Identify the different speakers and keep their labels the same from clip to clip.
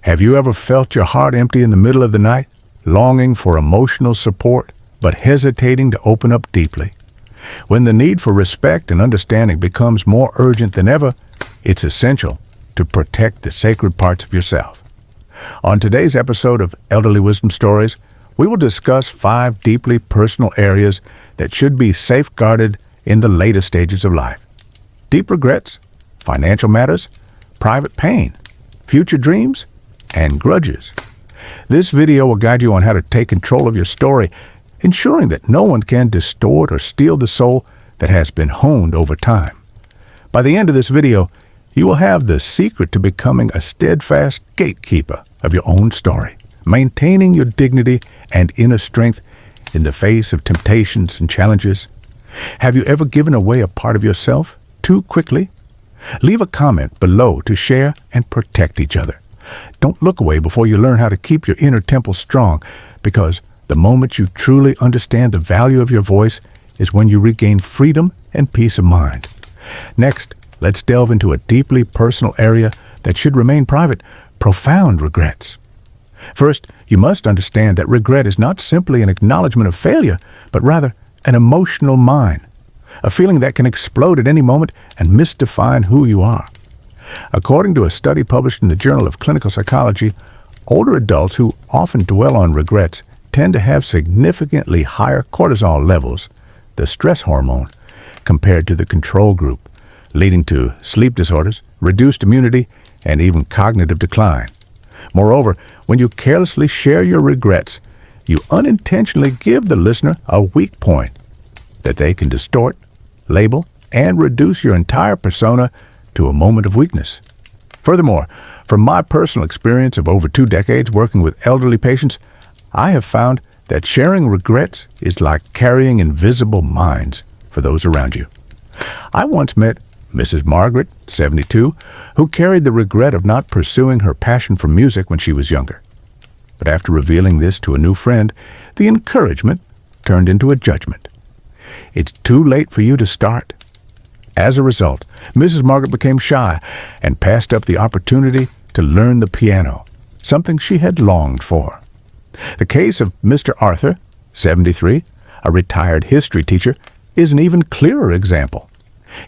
Speaker 1: Have you ever felt your heart empty in the middle of the night, longing for emotional support, but hesitating to open up deeply? When the need for respect and understanding becomes more urgent than ever, it's essential to protect the sacred parts of yourself. On today's episode of Elderly Wisdom Stories, we will discuss 5 deeply personal areas that should be safeguarded in the later stages of life. Deep regrets, financial matters, private pain, future dreams, and grudges. This video will guide you on how to take control of your story, ensuring that no one can distort or steal the soul that has been honed over time. By the end of this video, you will have the secret to becoming a steadfast gatekeeper of your own story, maintaining your dignity and inner strength in the face of temptations and challenges. Have you ever given away a part of yourself too quickly? Leave a comment below to share and protect each other. Don't look away before you learn how to keep your inner temple strong, because the moment you truly understand the value of your voice is when you regain freedom and peace of mind. Next, let's delve into a deeply personal area that should remain private: profound regrets. First, you must understand that regret is not simply an acknowledgement of failure, but rather an emotional mine, a feeling that can explode at any moment and misdefine who you are. According to a study published in the Journal of Clinical Psychology, older adults who often dwell on regrets tend to have significantly higher cortisol levels, the stress hormone, compared to the control group, leading to sleep disorders, reduced immunity, and even cognitive decline. Moreover, when you carelessly share your regrets, you unintentionally give the listener a weak point that they can distort, label, and reduce your entire persona to a moment of weakness. Furthermore, from my personal experience of over 2 decades working with elderly patients, I have found that sharing regrets is like carrying invisible mines for those around you. I once met Mrs. Margaret, 72, who carried the regret of not pursuing her passion for music when she was younger. But after revealing this to a new friend, the encouragement turned into a judgment. It's too late for you to start. As a result, Mrs. Margaret became shy and passed up the opportunity to learn the piano, something she had longed for. The case of Mr. Arthur, 73, a retired history teacher, is an even clearer example.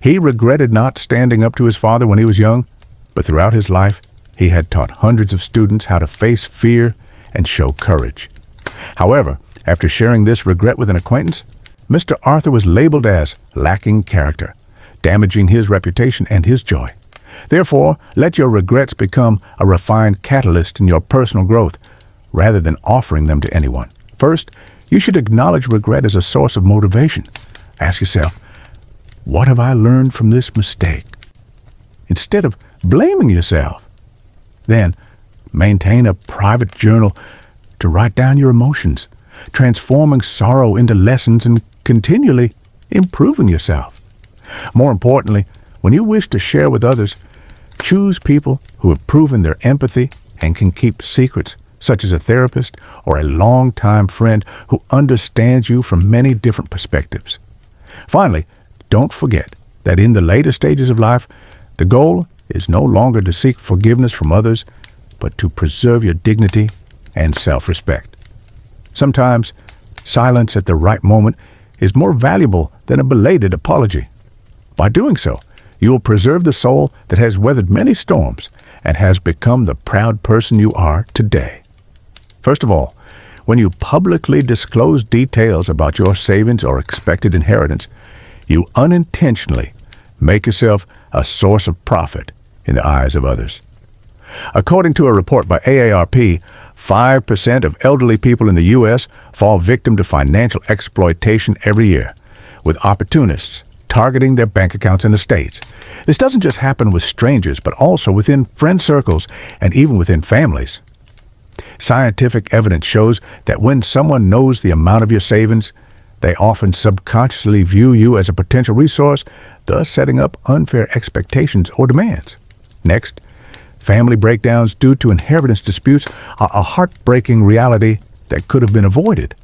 Speaker 1: He regretted not standing up to his father when he was young, but throughout his life, he had taught hundreds of students how to face fear and show courage. However, after sharing this regret with an acquaintance, Mr. Arthur was labeled as lacking character, damaging his reputation and his joy. Therefore, let your regrets become a refined catalyst in your personal growth, rather than offering them to anyone. First, you should acknowledge regret as a source of motivation. Ask yourself, what have I learned from this mistake? Instead of blaming yourself. Then, maintain a private journal to write down your emotions, transforming sorrow into lessons and continually improving yourself. More importantly, when you wish to share with others, choose people who have proven their empathy and can keep secrets, such as a therapist or a longtime friend who understands you from many different perspectives. Finally, don't forget that in the later stages of life, the goal is no longer to seek forgiveness from others, but to preserve your dignity and self-respect. Sometimes, silence at the right moment is more valuable than a belated apology. By doing so, you will preserve the soul that has weathered many storms and has become the proud person you are today. First of all, when you publicly disclose details about your savings or expected inheritance, you unintentionally make yourself a source of profit in the eyes of others. According to a report by AARP, 5% of elderly people in the U.S. fall victim to financial exploitation every year, with opportunists targeting their bank accounts and estates. This doesn't just happen with strangers, but also within friend circles and even within families. Scientific evidence shows that when someone knows the amount of your savings, they often subconsciously view you as a potential resource, thus setting up unfair expectations or demands. Next, family breakdowns due to inheritance disputes are a heartbreaking reality that could have been avoided.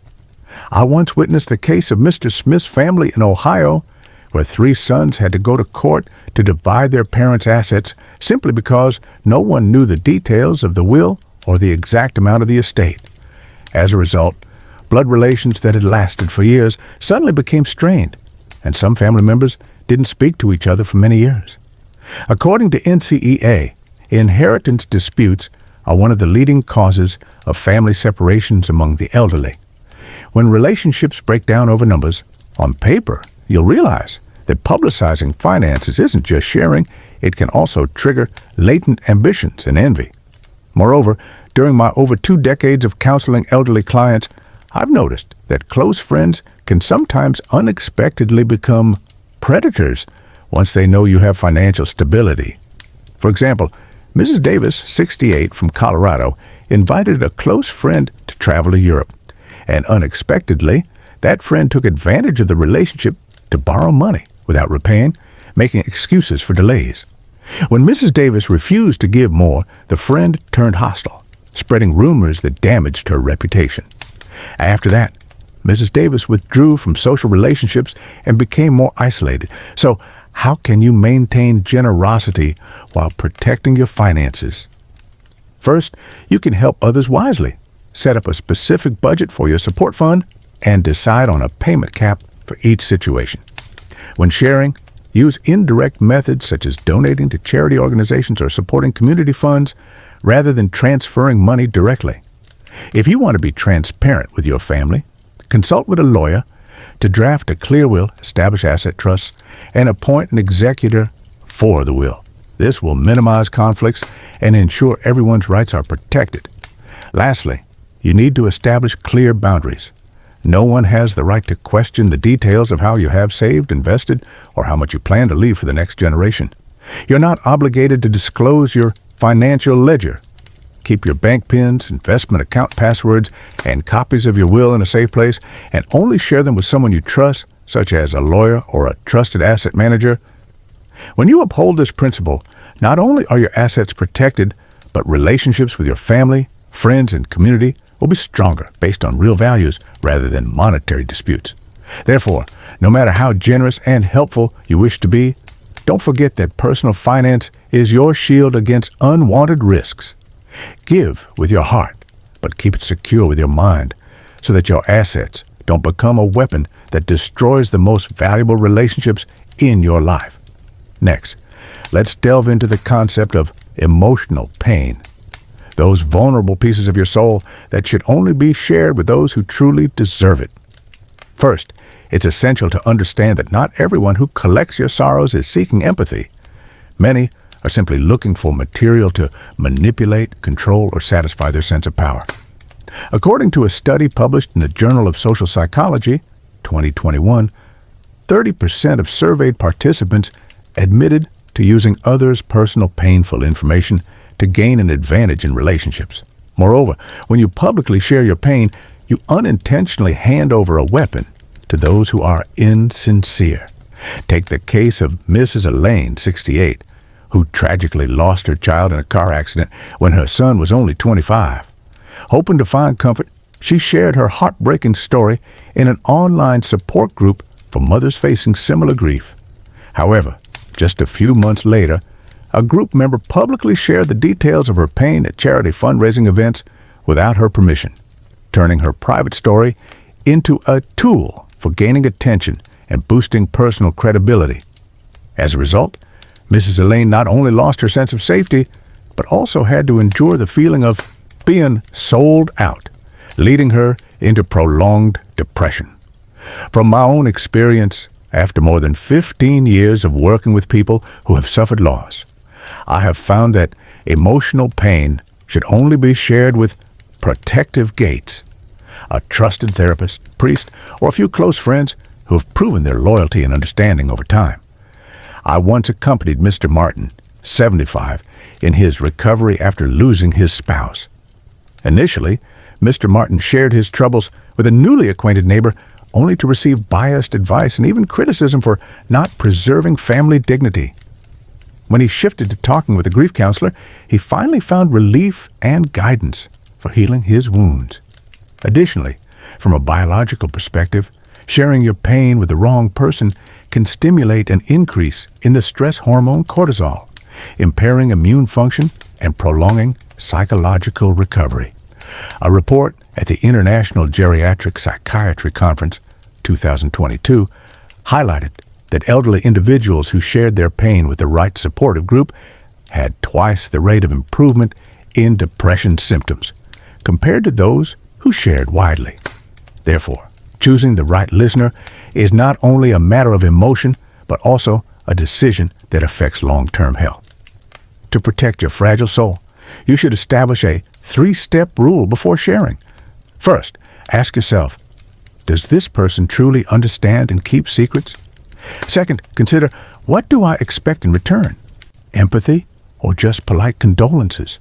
Speaker 1: I once witnessed the case of Mr. Smith's family in Ohio, where 3 sons had to go to court to divide their parents' assets simply because no one knew the details of the will or the exact amount of the estate. As a result, blood relations that had lasted for years suddenly became strained, and some family members didn't speak to each other for many years. According to NCEA, inheritance disputes are one of the leading causes of family separations among the elderly. When relationships break down over numbers, on paper, you'll realize that publicizing finances isn't just sharing, it can also trigger latent ambitions and envy. Moreover, during my over 2 decades of counseling elderly clients, I've noticed that close friends can sometimes unexpectedly become predators once they know you have financial stability. For example, Mrs. Davis, 68, from Colorado, invited a close friend to travel to Europe, and unexpectedly, that friend took advantage of the relationship to borrow money without repaying, making excuses for delays. When Mrs. Davis refused to give more, the friend turned hostile, spreading rumors that damaged her reputation. After that, Mrs. Davis withdrew from social relationships and became more isolated. So, how can you maintain generosity while protecting your finances? First, you can help others wisely. Set up a specific budget for your support fund and decide on a payment cap for each situation. When sharing, use indirect methods such as donating to charity organizations or supporting community funds rather than transferring money directly. If you want to be transparent with your family, consult with a lawyer to draft a clear will, establish asset trusts, and appoint an executor for the will. This will minimize conflicts and ensure everyone's rights are protected. Lastly, you need to establish clear boundaries. No one has the right to question the details of how you have saved, invested, or how much you plan to leave for the next generation. You're not obligated to disclose your financial ledger. Keep your bank pins, investment account passwords, and copies of your will in a safe place, and only share them with someone you trust, such as a lawyer or a trusted asset manager. When you uphold this principle, not only are your assets protected, but relationships with your family, friends, and community will be stronger based on real values rather than monetary disputes. Therefore, no matter how generous and helpful you wish to be, don't forget that personal finance is your shield against unwanted risks. Give with your heart, but keep it secure with your mind so that your assets don't become a weapon that destroys the most valuable relationships in your life. Next, let's delve into the concept of emotional pain. Those vulnerable pieces of your soul that should only be shared with those who truly deserve it. First, it's essential to understand that not everyone who collects your sorrows is seeking empathy. Many are simply looking for material to manipulate, control, or satisfy their sense of power. According to a study published in the Journal of Social Psychology, 2021, 30% of surveyed participants admitted to using others' personal painful information to gain an advantage in relationships. Moreover, when you publicly share your pain, you unintentionally hand over a weapon to those who are insincere. Take the case of Mrs. Elaine, 68, who tragically lost her child in a car accident when her son was only 25. Hoping to find comfort, she shared her heartbreaking story in an online support group for mothers facing similar grief. However, just a few months later, a group member publicly shared the details of her pain at charity fundraising events without her permission, turning her private story into a tool for gaining attention and boosting personal credibility. As a result, Mrs. Elaine not only lost her sense of safety, but also had to endure the feeling of being sold out, leading her into prolonged depression. From my own experience, after more than 15 years of working with people who have suffered loss, I have found that emotional pain should only be shared with protective gates, a trusted therapist, priest, or a few close friends who have proven their loyalty and understanding over time. I once accompanied Mr. Martin, 75, in his recovery after losing his spouse. Initially, Mr. Martin shared his troubles with a newly acquainted neighbor only to receive biased advice and even criticism for not preserving family dignity. When he shifted to talking with a grief counselor, he finally found relief and guidance for healing his wounds. Additionally, from a biological perspective, sharing your pain with the wrong person can stimulate an increase in the stress hormone cortisol, impairing immune function and prolonging psychological recovery. A report at the International Geriatric Psychiatry Conference 2022 highlighted that elderly individuals who shared their pain with the right supportive group had twice the rate of improvement in depression symptoms compared to those who shared widely. Therefore, choosing the right listener is not only a matter of emotion, but also a decision that affects long-term health. To protect your fragile soul, you should establish a 3-step rule before sharing. First, ask yourself, does this person truly understand and keep secrets? Second, consider, what do I expect in return? Empathy or just polite condolences?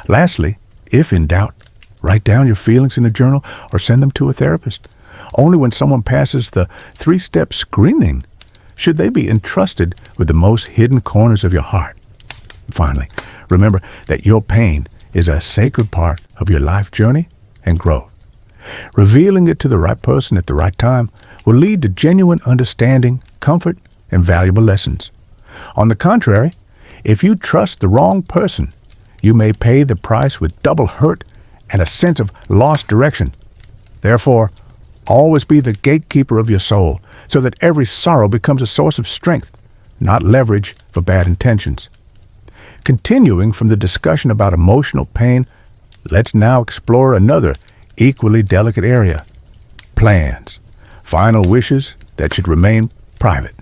Speaker 1: Lastly, if in doubt, write down your feelings in a journal or send them to a therapist. Only when someone passes the 3-step screening should they be entrusted with the most hidden corners of your heart. Finally, remember that your pain is a sacred part of your life journey and growth. Revealing it to the right person at the right time will lead to genuine understanding, comfort, and valuable lessons. On the contrary, if you trust the wrong person, you may pay the price with double hurt and a sense of lost direction. Therefore, always be the gatekeeper of your soul so that every sorrow becomes a source of strength, not leverage for bad intentions. Continuing from the discussion about emotional pain, let's now explore another equally delicate area: plans, final wishes that should remain private.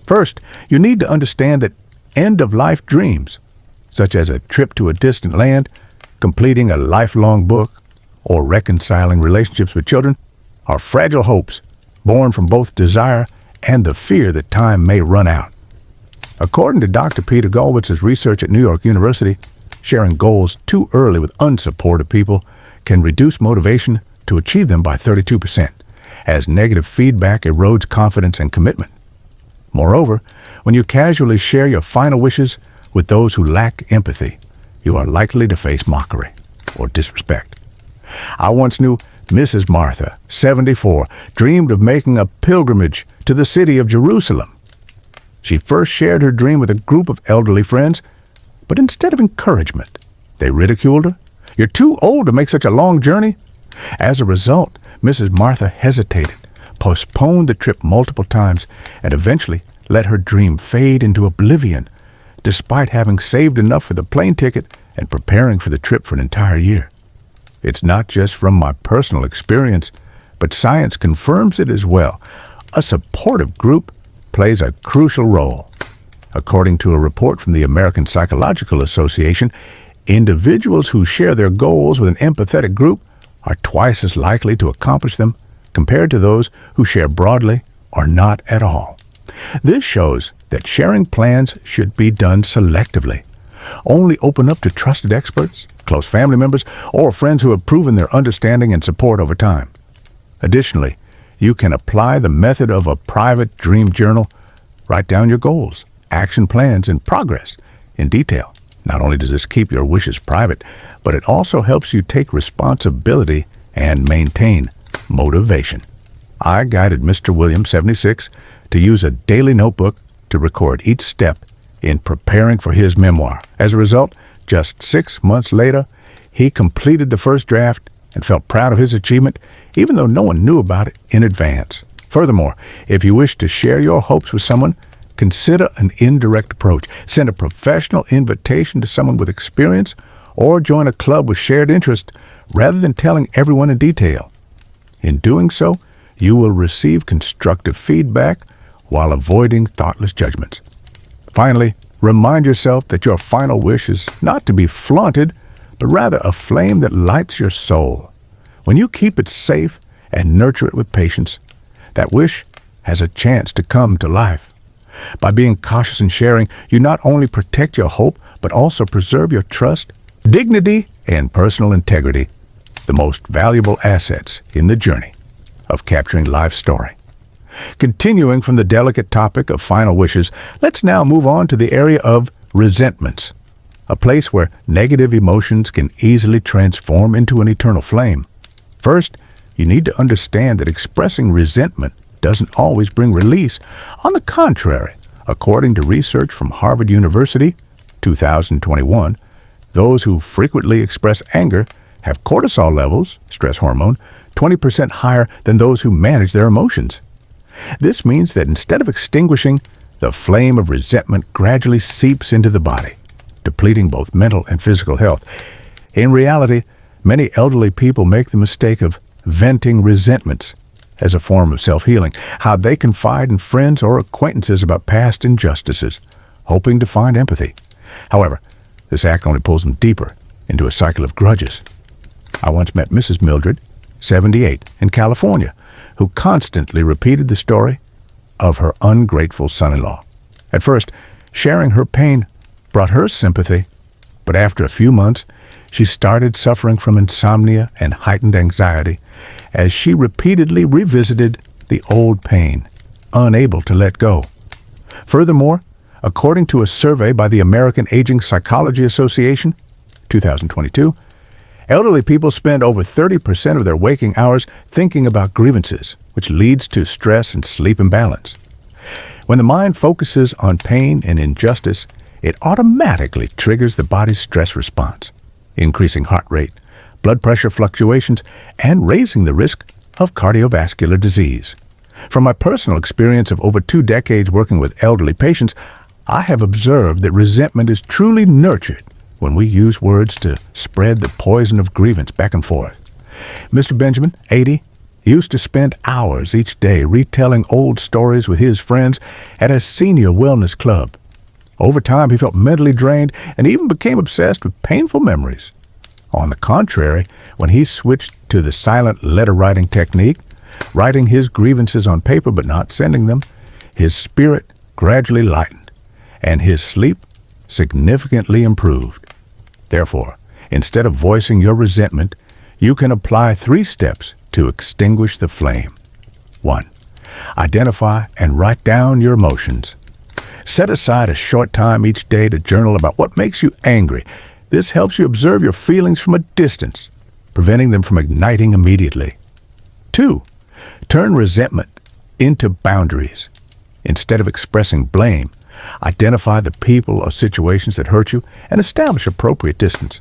Speaker 1: First, you need to understand that end-of-life dreams, such as a trip to a distant land, completing a lifelong book, or reconciling relationships with children, are fragile hopes born from both desire and the fear that time may run out. According to Dr. Peter Gulwitz's research at New York University, sharing goals too early with unsupportive people can reduce motivation to achieve them by 32%, as negative feedback erodes confidence and commitment. Moreover, when you casually share your final wishes with those who lack empathy, you are likely to face mockery or disrespect. I once knew Mrs. Martha, 74, dreamed of making a pilgrimage to the city of Jerusalem. She first shared her dream with a group of elderly friends, but instead of encouragement, they ridiculed her. "You're too old to make such a long journey." As a result, Mrs. Martha hesitated, postponed the trip multiple times, and eventually let her dream fade into oblivion, despite having saved enough for the plane ticket and preparing for the trip for an entire year. It's not just from my personal experience, but science confirms it as well. A supportive group plays a crucial role. According to a report from the American Psychological Association, individuals who share their goals with an empathetic group are twice as likely to accomplish them compared to those who share broadly or not at all. This shows that sharing plans should be done selectively. Only open up to trusted experts, close family members, or friends who have proven their understanding and support over time. Additionally, you can apply the method of a private dream journal. Write down your goals, action plans, and progress in detail. Not only does this keep your wishes private, but it also helps you take responsibility and maintain motivation. I guided Mr. William, 76, to use a daily notebook to record each step in preparing for his memoir. As a result, just 6 months later, he completed the first draft and felt proud of his achievement, even though no one knew about it in advance. Furthermore, if you wish to share your hopes with someone, consider an indirect approach. Send a professional invitation to someone with experience or join a club with shared interest rather than telling everyone in detail. In doing so, you will receive constructive feedback while avoiding thoughtless judgments. Finally, remind yourself that your final wish is not to be flaunted, but rather a flame that lights your soul. When you keep it safe and nurture it with patience, that wish has a chance to come to life. By being cautious in sharing, you not only protect your hope, but also preserve your trust, dignity, and personal integrity, the most valuable assets in the journey of capturing life's story. Continuing from the delicate topic of final wishes, let's now move on to the area of resentments, a place where negative emotions can easily transform into an eternal flame. First, you need to understand that expressing resentment doesn't always bring release. On the contrary, according to research from Harvard University, 2021, those who frequently express anger have cortisol levels, stress hormone, 20% higher than those who manage their emotions. This means that instead of extinguishing, the flame of resentment gradually seeps into the body, depleting both mental and physical health. In reality, many elderly people make the mistake of venting resentments as a form of self-healing, how they confide in friends or acquaintances about past injustices, hoping to find empathy. However, this act only pulls them deeper into a cycle of grudges. I once met Mrs. Mildred, 78, in California, who constantly repeated the story of her ungrateful son-in-law. At first, sharing her pain brought her sympathy, but after a few months, she started suffering from insomnia and heightened anxiety as she repeatedly revisited the old pain, unable to let go. Furthermore, according to a survey by the American Aging Psychology Association, 2022, elderly people spend over 30% of their waking hours thinking about grievances, which leads to stress and sleep imbalance. When the mind focuses on pain and injustice, it automatically triggers the body's stress response, increasing heart rate, blood pressure fluctuations, and raising the risk of cardiovascular disease. From my personal experience of over 2 decades working with elderly patients, I have observed that resentment is truly nurtured when we use words to spread the poison of grievance back and forth. Mr. Benjamin, 80, used to spend hours each day retelling old stories with his friends at a senior wellness club. Over time, he felt mentally drained and even became obsessed with painful memories. On the contrary, when he switched to the silent letter-writing technique, writing his grievances on paper but not sending them, his spirit gradually lightened, and his sleep significantly improved. Therefore, instead of voicing your resentment, you can apply 3 steps to extinguish the flame. 1. Identify and write down your emotions. Set aside a short time each day to journal about what makes you angry. This helps you observe your feelings from a distance, preventing them from igniting immediately. 2. Turn resentment into boundaries. Instead of expressing blame, identify the people or situations that hurt you and establish appropriate distance.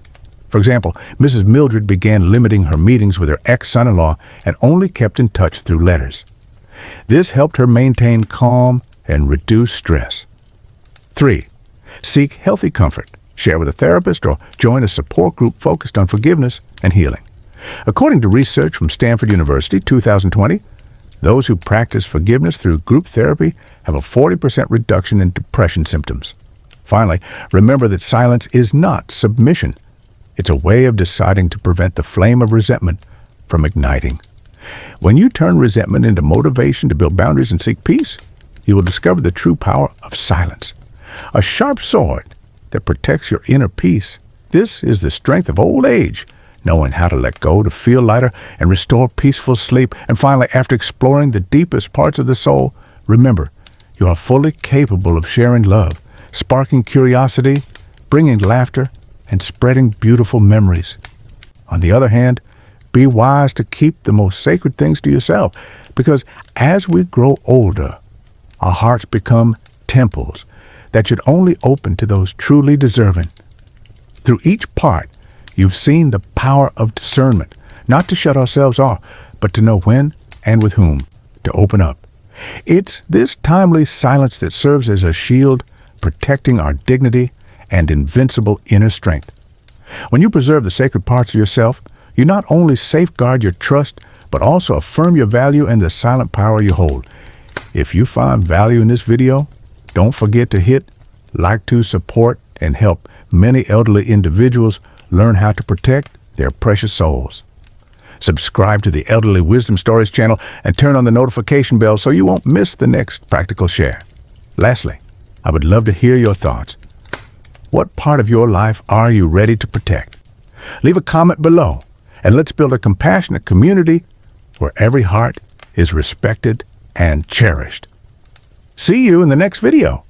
Speaker 1: For example, Mrs. Mildred began limiting her meetings with her ex-son-in-law and only kept in touch through letters. This helped her maintain calm and reduce stress. 3. Seek healthy comfort. Share with a therapist or join a support group focused on forgiveness and healing. According to research from Stanford University, 2020, those who practice forgiveness through group therapy have a 40% reduction in depression symptoms. Finally, remember that silence is not submission. It's a way of deciding to prevent the flame of resentment from igniting. When you turn resentment into motivation to build boundaries and seek peace, you will discover the true power of silence. A sharp sword that protects your inner peace. This is the strength of old age, knowing how to let go, to feel lighter, and restore peaceful sleep. And finally, after exploring the deepest parts of the soul, remember, you are fully capable of sharing love, sparking curiosity, bringing laughter, and spreading beautiful memories. On the other hand, be wise to keep the most sacred things to yourself, because as we grow older, our hearts become temples that should only open to those truly deserving. Through each part, you've seen the power of discernment, not to shut ourselves off, but to know when and with whom to open up. It's this timely silence that serves as a shield, protecting our dignity and invincible inner strength. When you preserve the sacred parts of yourself, you not only safeguard your trust, but also affirm your value and the silent power you hold. If you find value in this video, don't forget to hit like to support and help many elderly individuals learn how to protect their precious souls. Subscribe to the Elderly Wisdom Stories channel and turn on the notification bell so you won't miss the next practical share. Lastly, I would love to hear your thoughts. What part of your life are you ready to protect? Leave a comment below, and let's build a compassionate community where every heart is respected and cherished. See you in the next video.